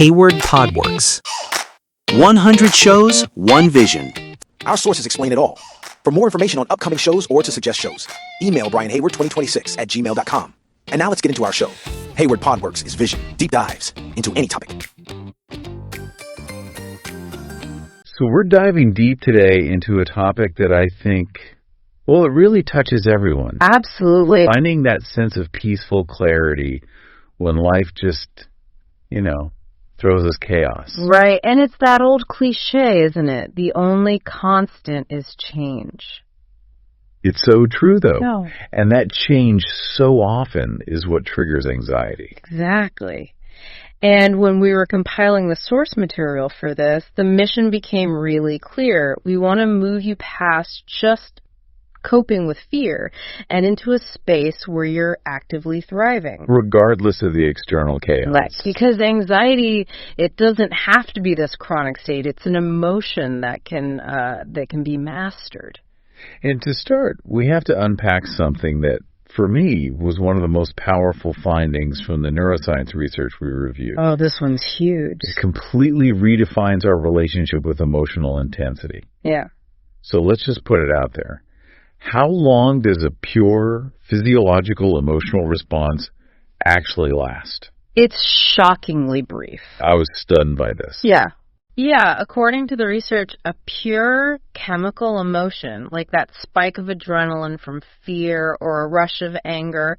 Hayward Podworks. 100 shows, one vision. Our sources explain it all. For more information on upcoming shows or to suggest shows, email brianhayward2026@gmail.com. And now let's get into our show. Hayward Podworks is vision, deep dives into any topic. So we're diving deep today into a topic that I think, well, it really touches everyone. Absolutely. Finding that sense of peaceful clarity when life just, throws us chaos. Right. And it's that old cliche, isn't it? The only constant is change. It's so true, though. No. And that change so often is what triggers anxiety. Exactly. And when we were compiling the source material for this, the mission became really clear. We want to move you past just coping with fear and into a space where you're actively thriving. Regardless of the external chaos. Right. Because anxiety, it doesn't have to be this chronic state. It's an emotion that can be mastered. And to start, we have to unpack something that, for me, was one of the most powerful findings from the neuroscience research we reviewed. Oh, this one's huge. It completely redefines our relationship with emotional intensity. Yeah. So let's just put it out there. How long does a pure physiological emotional response actually last? It's shockingly brief. I was stunned by this. Yeah. Yeah, according to the research, a pure chemical emotion, like that spike of adrenaline from fear or a rush of anger,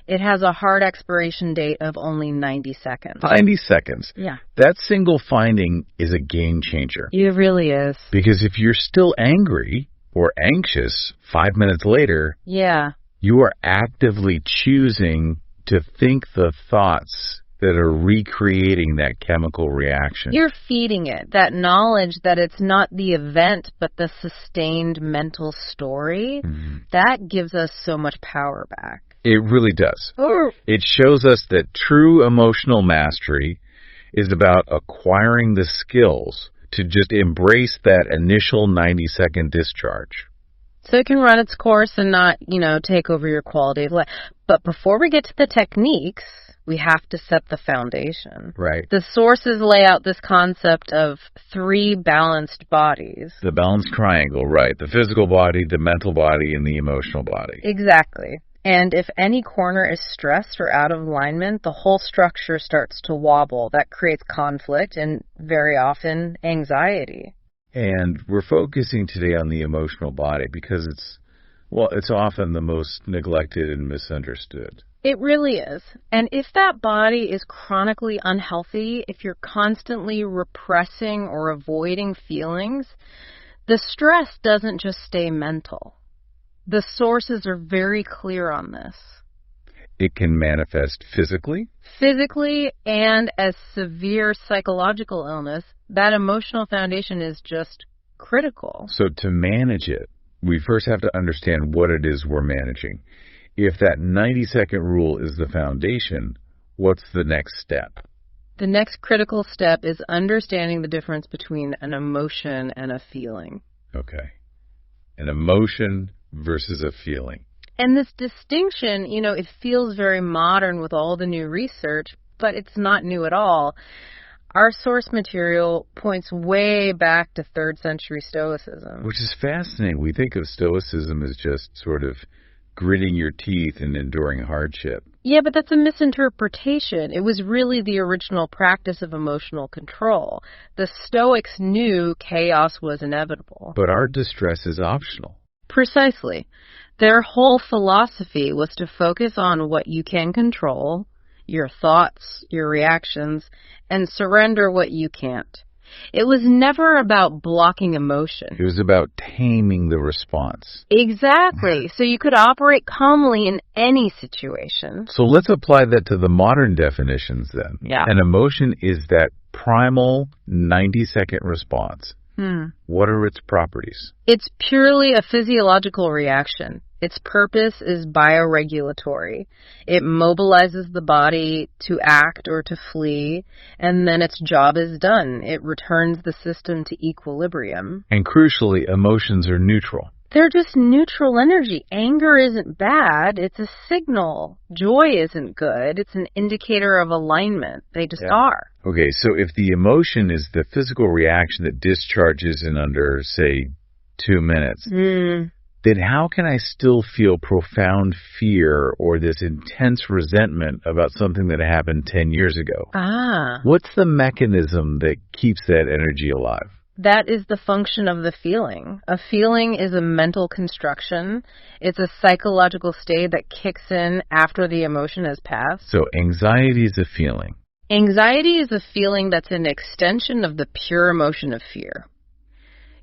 it has a hard expiration date of only 90 seconds. 90 seconds. Yeah. That single finding is a game changer. It really is. Because if you're still angry or anxious 5 minutes later, yeah, you are actively choosing to think the thoughts that are recreating that chemical reaction. You're feeding it that knowledge that it's not the event, but the sustained mental story. Mm-hmm. That gives us so much power back. It really does. Oh. It shows us that true emotional mastery is about acquiring the skills to just embrace that initial 90-second discharge. So it can run its course and not, take over your quality of life. But before we get to the techniques, we have to set the foundation. Right. The sources lay out this concept of 3 balanced bodies. The balanced triangle, right. The physical body, the mental body, and the emotional body. Exactly. And if any corner is stressed or out of alignment, the whole structure starts to wobble. That creates conflict and very often anxiety. And we're focusing today on the emotional body because it's often the most neglected and misunderstood. It really is. And if that body is chronically unhealthy, if you're constantly repressing or avoiding feelings, the stress doesn't just stay mental. The sources are very clear on this. It can manifest physically. Physically and as severe psychological illness, that emotional foundation is just critical. So to manage it, we first have to understand what it is we're managing. If that 90-second rule is the foundation, what's the next step? The next critical step is understanding the difference between an emotion and a feeling. Okay. An emotion versus a feeling. And this distinction, it feels very modern with all the new research, but it's not new at all. Our source material points way back to 3rd century Stoicism. Which is fascinating. We think of Stoicism as just sort of gritting your teeth and enduring hardship. Yeah, but that's a misinterpretation. It was really the original practice of emotional control. The Stoics knew chaos was inevitable. But our distress is optional. Precisely. Their whole philosophy was to focus on what you can control, your thoughts, your reactions, and surrender what you can't. It was never about blocking emotion. It was about taming the response. Exactly. So you could operate calmly in any situation. So let's apply that to the modern definitions then. Yeah. An emotion is that primal 90-second response. What are its properties? It's purely a physiological reaction. Its purpose is bioregulatory. It mobilizes the body to act or to flee, and then its job is done. It returns the system to equilibrium. And crucially, emotions are neutral. They're just neutral energy. Anger isn't bad. It's a signal. Joy isn't good. It's an indicator of alignment. They just are. Okay, so if the emotion is the physical reaction that discharges in under, say, 2 minutes, then how can I still feel profound fear or this intense resentment about something that happened 10 years ago? What's the mechanism that keeps that energy alive? That is the function of the feeling. A feeling is a mental construction. It's a psychological state that kicks in after the emotion has passed. So anxiety is a feeling. Anxiety is a feeling that's an extension of the pure emotion of fear.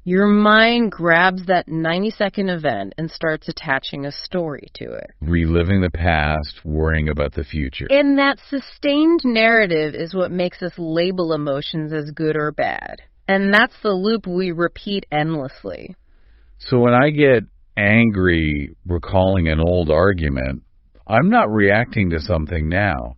Your mind grabs that 90-second event and starts attaching a story to it. Reliving the past, worrying about the future. And that sustained narrative is what makes us label emotions as good or bad. And that's the loop we repeat endlessly. So when I get angry recalling an old argument, I'm not reacting to something now.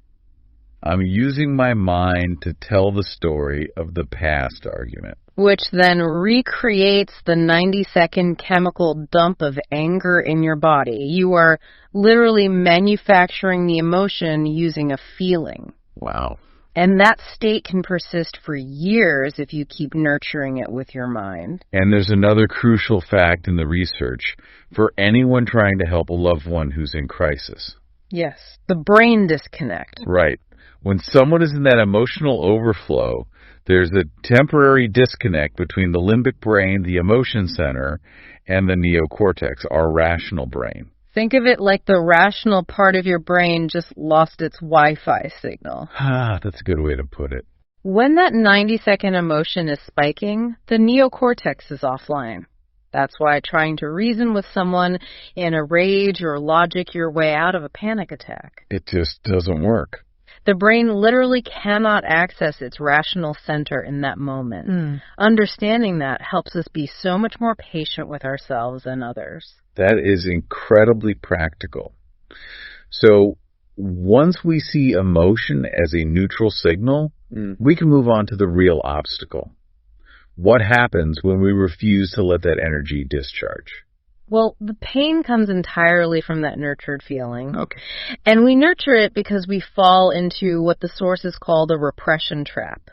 I'm using my mind to tell the story of the past argument. Which then recreates the 90-second chemical dump of anger in your body. You are literally manufacturing the emotion using a feeling. Wow. And that state can persist for years if you keep nurturing it with your mind. And there's another crucial fact in the research for anyone trying to help a loved one who's in crisis. Yes, the brain disconnect. Right. When someone is in that emotional overflow, there's a temporary disconnect between the limbic brain, the emotion center, and the neocortex, our rational brain. Think of it like the rational part of your brain just lost its Wi-Fi signal. That's a good way to put it. When that 90-second emotion is spiking, the neocortex is offline. That's why trying to reason with someone in a rage or logic your way out of a panic attack. It just doesn't work. The brain literally cannot access its rational center in that moment. Understanding that helps us be so much more patient with ourselves and others. That is incredibly practical. So once we see emotion as a neutral signal, we can move on to the real obstacle. What happens when we refuse to let that energy discharge? Well, the pain comes entirely from that nurtured feeling. Okay. And we nurture it because we fall into what the sources call the repression trap.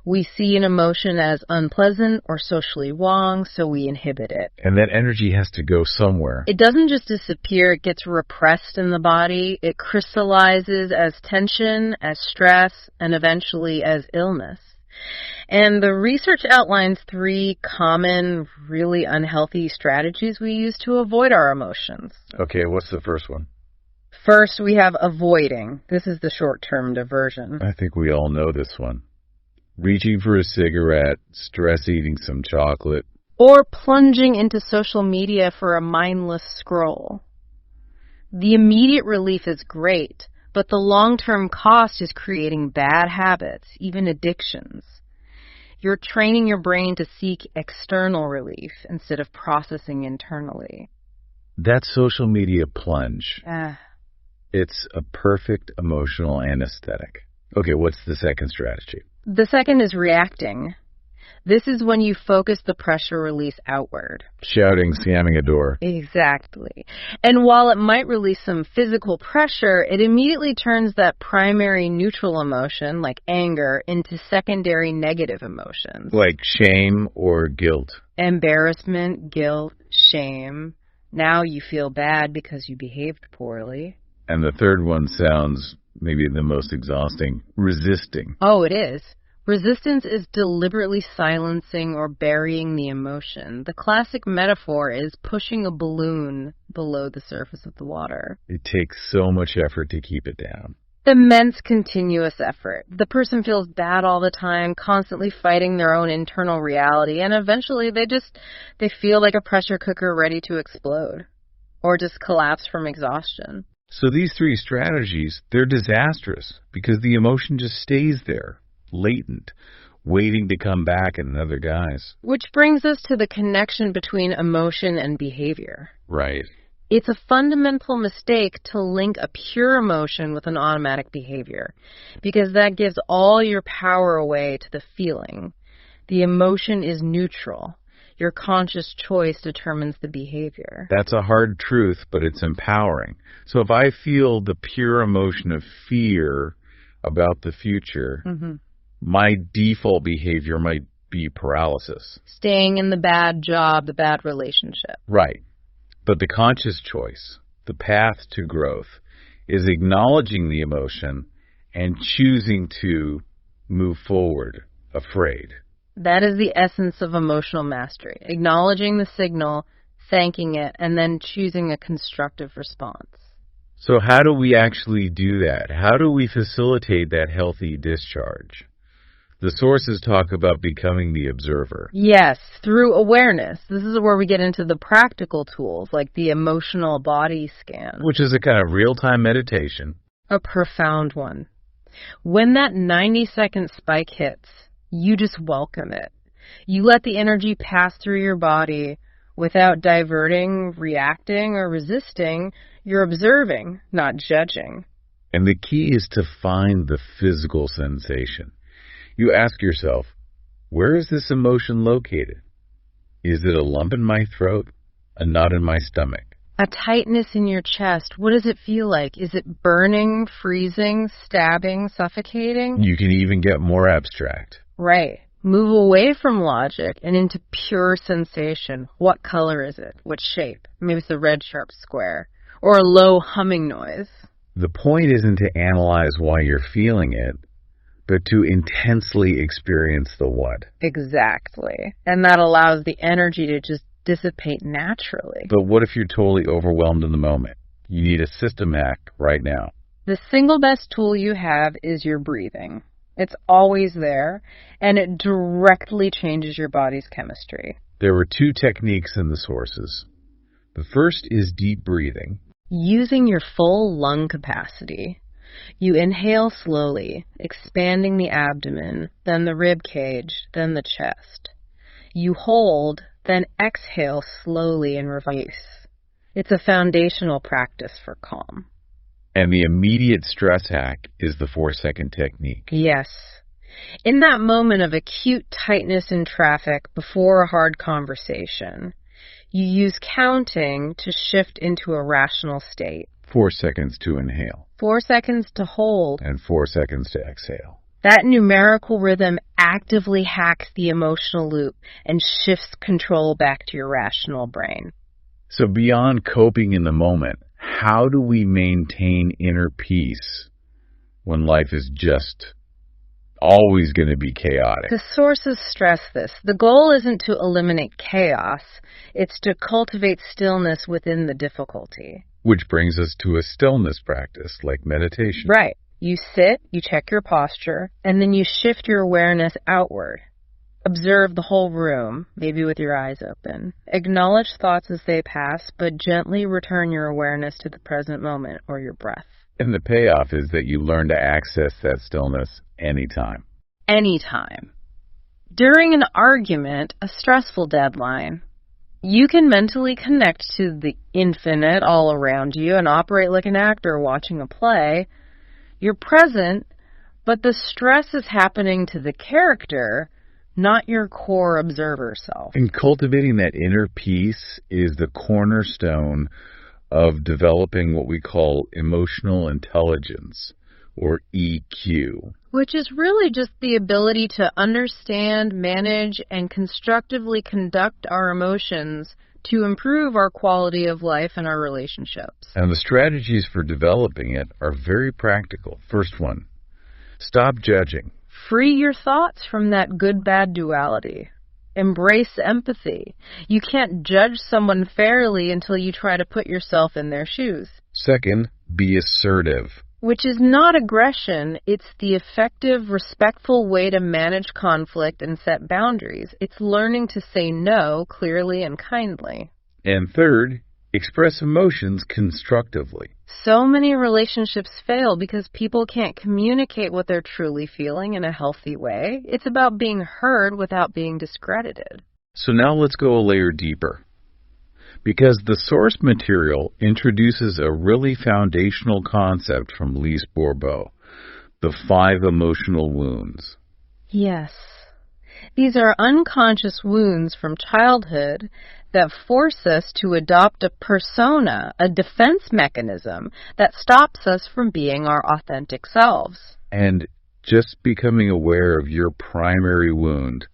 We see an emotion as unpleasant or socially wrong, so we inhibit it. And that energy has to go somewhere. It doesn't just disappear, it gets repressed in the body. It crystallizes as tension, as stress, and eventually as illness. And the research outlines 3 common, really unhealthy strategies we use to avoid our emotions. Okay, what's the first one? First, we have avoiding. This is the short-term diversion. I think we all know this one. Reaching for a cigarette, stress eating some chocolate. Or plunging into social media for a mindless scroll. The immediate relief is great, but the long-term cost is creating bad habits, even addictions. You're training your brain to seek external relief instead of processing internally. That social media plunge. It's a perfect emotional anesthetic. Okay, what's the second strategy? The second is reacting. This is when you focus the pressure release outward. Shouting, slamming a door. Exactly. And while it might release some physical pressure, it immediately turns that primary neutral emotion, like anger, into secondary negative emotions. Like shame or guilt. Embarrassment, guilt, shame. Now you feel bad because you behaved poorly. And the third one sounds maybe the most exhausting. Resisting. Oh, it is. Resistance is deliberately silencing or burying the emotion. The classic metaphor is pushing a balloon below the surface of the water. It takes so much effort to keep it down. Immense continuous effort. The person feels bad all the time, constantly fighting their own internal reality, and eventually they feel like a pressure cooker ready to explode or just collapse from exhaustion. So these 3 strategies, they're disastrous because the emotion just stays there, latent, waiting to come back in another guise. Which brings us to the connection between emotion and behavior. Right. It's a fundamental mistake to link a pure emotion with an automatic behavior, because that gives all your power away to the feeling. The emotion is neutral. Your conscious choice determines the behavior. That's a hard truth, but it's empowering. So if I feel the pure emotion of fear about the future, my default behavior might be paralysis. Staying in the bad job, the bad relationship. Right. But the conscious choice, the path to growth, is acknowledging the emotion and choosing to move forward afraid. That is the essence of emotional mastery. Acknowledging the signal, thanking it, and then choosing a constructive response. So how do we actually do that? How do we facilitate that healthy discharge? The sources talk about becoming the observer. Yes, through awareness. This is where we get into the practical tools, like the emotional body scan. Which is a kind of real-time meditation. A profound one. When that 90-second spike hits, you just welcome it. You let the energy pass through your body without diverting, reacting, or resisting. You're observing, not judging. And the key is to find the physical sensation. You ask yourself, where is this emotion located? Is it a lump in my throat? A knot in my stomach? A tightness in your chest. What does it feel like? Is it burning, freezing, stabbing, suffocating? You can even get more abstract. Right. Move away from logic and into pure sensation. What color is it? What shape? Maybe it's a red sharp square. Or a low humming noise. The point isn't to analyze why you're feeling it, but to intensely experience the what. Exactly. And that allows the energy to just dissipate naturally. But what if you're totally overwhelmed in the moment? You need a system hack right now. The single best tool you have is your breathing. It's always there, and it directly changes your body's chemistry. There were 2 techniques in the sources. The first is deep breathing. Using your full lung capacity. You inhale slowly, expanding the abdomen, then the rib cage, then the chest. You hold, then exhale slowly and release. It's a foundational practice for calm. And the immediate stress hack is the 4-second technique. Yes. In that moment of acute tightness in traffic before a hard conversation, you use counting to shift into a rational state. 4 seconds to inhale. 4 seconds to hold. And 4 seconds to exhale. That numerical rhythm actively hacks the emotional loop and shifts control back to your rational brain. So beyond coping in the moment, how do we maintain inner peace when life is just always going to be chaotic? The sources stress this. The goal isn't to eliminate chaos. It's to cultivate stillness within the difficulty. Which brings us to a stillness practice, like meditation. Right. You sit, you check your posture, and then you shift your awareness outward. Observe the whole room, maybe with your eyes open. Acknowledge thoughts as they pass, but gently return your awareness to the present moment or your breath. And the payoff is that you learn to access that stillness anytime. Anytime. During an argument, a stressful deadline, you can mentally connect to the infinite all around you and operate like an actor watching a play. You're present, but the stress is happening to the character, not your core observer self. And cultivating that inner peace is the cornerstone of developing what we call emotional intelligence, or EQ. Which is really just the ability to understand, manage, and constructively conduct our emotions to improve our quality of life and our relationships. And the strategies for developing it are very practical. First one, stop judging. Free your thoughts from that good-bad duality. Embrace empathy. You can't judge someone fairly until you try to put yourself in their shoes. Second, be assertive. Which is not aggression, it's the effective, respectful way to manage conflict and set boundaries. It's learning to say no clearly and kindly. And third, express emotions constructively. So many relationships fail because people can't communicate what they're truly feeling in a healthy way. It's about being heard without being discredited. So now let's go a layer deeper. Because the source material introduces a really foundational concept from Lise Bourbeau, the 5 emotional wounds. Yes. These are unconscious wounds from childhood that force us to adopt a persona, a defense mechanism that stops us from being our authentic selves. And just becoming aware of your primary wound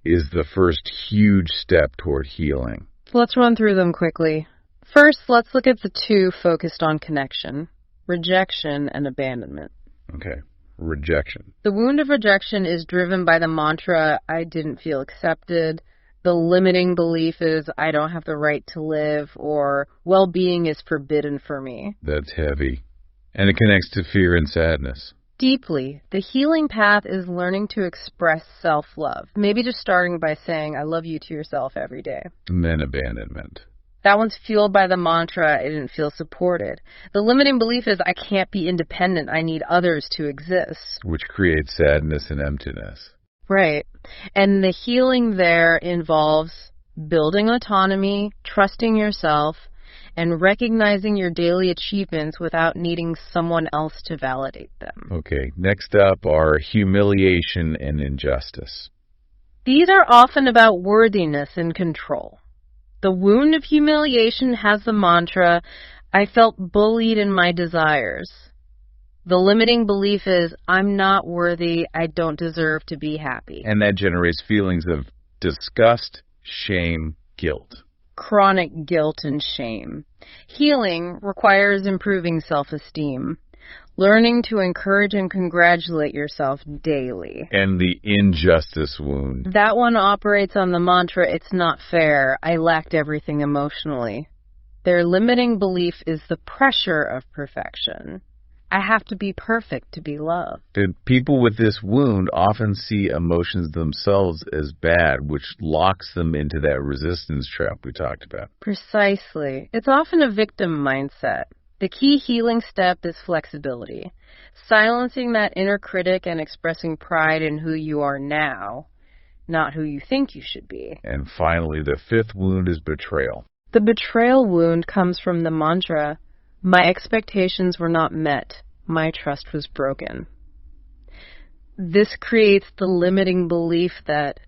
is the first huge step toward healing. Let's run through them quickly. First, let's look at the two focused on connection, rejection and abandonment. Okay, rejection. The wound of rejection is driven by the mantra, I didn't feel accepted. The limiting belief is, I don't have the right to live, or well-being is forbidden for me. That's heavy. And it connects to fear and sadness. Deeply. The healing path is learning to express self-love. Maybe just starting by saying, I love you to yourself every day. And then abandonment. That one's fueled by the mantra, I didn't feel supported. The limiting belief is, I can't be independent, I need others to exist. Which creates sadness and emptiness. Right. And the healing there involves building autonomy, trusting yourself, and recognizing your daily achievements without needing someone else to validate them. Okay, next up are humiliation and injustice. These are often about worthiness and control. The wound of humiliation has the mantra, I felt bullied in my desires. The limiting belief is, I'm not worthy, I don't deserve to be happy. And that generates feelings of disgust, shame, guilt. Chronic guilt and shame. Healing requires improving self-esteem, learning to encourage and congratulate yourself daily. And the injustice wound. That one operates on the mantra, it's not fair, I lacked everything emotionally. Their limiting belief is the pressure of perfection. I have to be perfect to be loved. And people with this wound often see emotions themselves as bad, which locks them into that resistance trap we talked about. Precisely. It's often a victim mindset. The key healing step is flexibility. Silencing that inner critic and expressing pride in who you are now, not who you think you should be. And finally, the fifth wound is betrayal. The betrayal wound comes from the mantra, my expectations were not met. My trust was broken. This creates the limiting belief that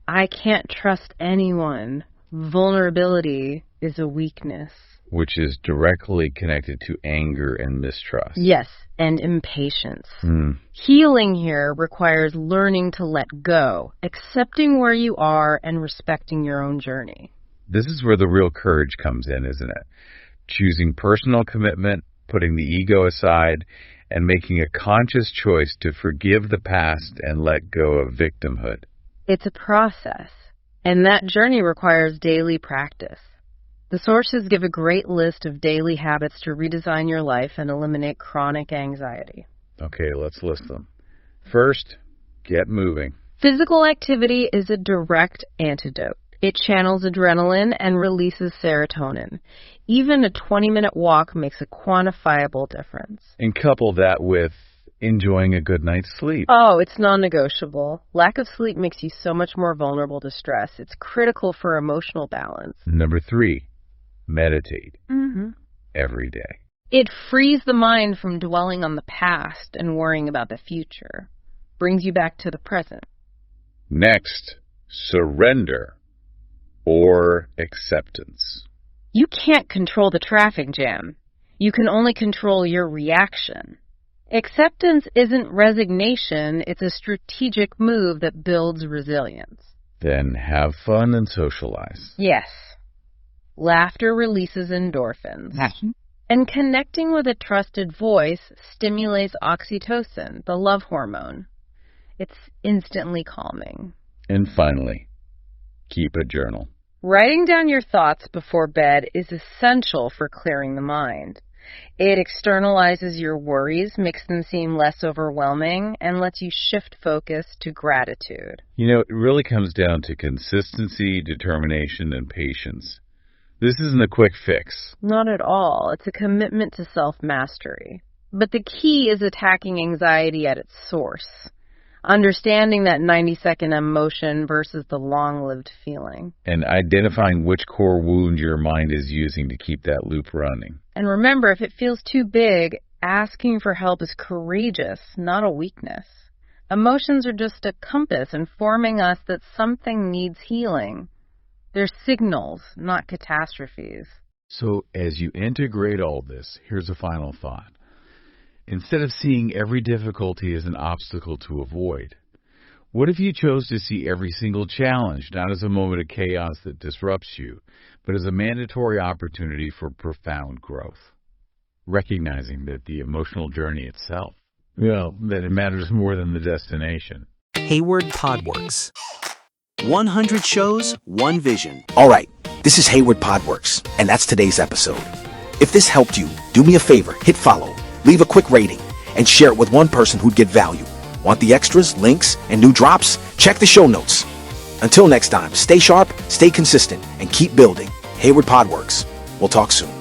I can't trust anyone. Vulnerability is a weakness. Which is directly connected to anger and mistrust. Yes, and impatience. Healing here requires learning to let go, accepting where you are, and respecting your own journey. This is where the real courage comes in, isn't it? Choosing personal commitment, putting the ego aside, and making a conscious choice to forgive the past and let go of victimhood. It's a process, and that journey requires daily practice. The sources give a great list of daily habits to redesign your life and eliminate chronic anxiety. Okay, let's list them. First, get moving. Physical activity is a direct antidote. It channels adrenaline and releases serotonin. Even a 20-minute walk makes a quantifiable difference. And couple that with enjoying a good night's sleep. Oh, it's non-negotiable. Lack of sleep makes you so much more vulnerable to stress. It's critical for emotional balance. Number 3, meditate every day. It frees the mind from dwelling on the past and worrying about the future. Brings you back to the present. Next, surrender or acceptance. You can't control the traffic jam. You can only control your reaction. Acceptance isn't resignation, it's a strategic move that builds resilience. Then have fun and socialize. Yes. Laughter releases endorphins. And connecting with a trusted voice stimulates oxytocin, the love hormone. It's instantly calming. And finally, keep a journal. Writing down your thoughts before bed is essential for clearing the mind. It externalizes your worries, makes them seem less overwhelming, and lets you shift focus to gratitude. You know, it really comes down to consistency, determination, and patience. This isn't a quick fix. Not at all. It's a commitment to self-mastery. But the key is attacking anxiety at its source. Understanding that 90-second emotion versus the long-lived feeling. And identifying which core wound your mind is using to keep that loop running. And remember, if it feels too big, asking for help is courageous, not a weakness. Emotions are just a compass informing us that something needs healing. They're signals, not catastrophes. So as you integrate all this, here's a final thought. Instead of seeing every difficulty as an obstacle to avoid, what if you chose to see every single challenge not as a moment of chaos that disrupts you, but as a mandatory opportunity for profound growth? Recognizing that the emotional journey itself, that it matters more than the destination. Hayward Podworks. 100 shows, one vision. All right, this is Hayward Podworks, and that's today's episode. If this helped you, do me a favor, hit follow, leave a quick rating, and share it with one person who'd get value. Want the extras, links, and new drops? Check the show notes. Until next time, stay sharp, stay consistent, and keep building. Hayward Podworks. We'll talk soon.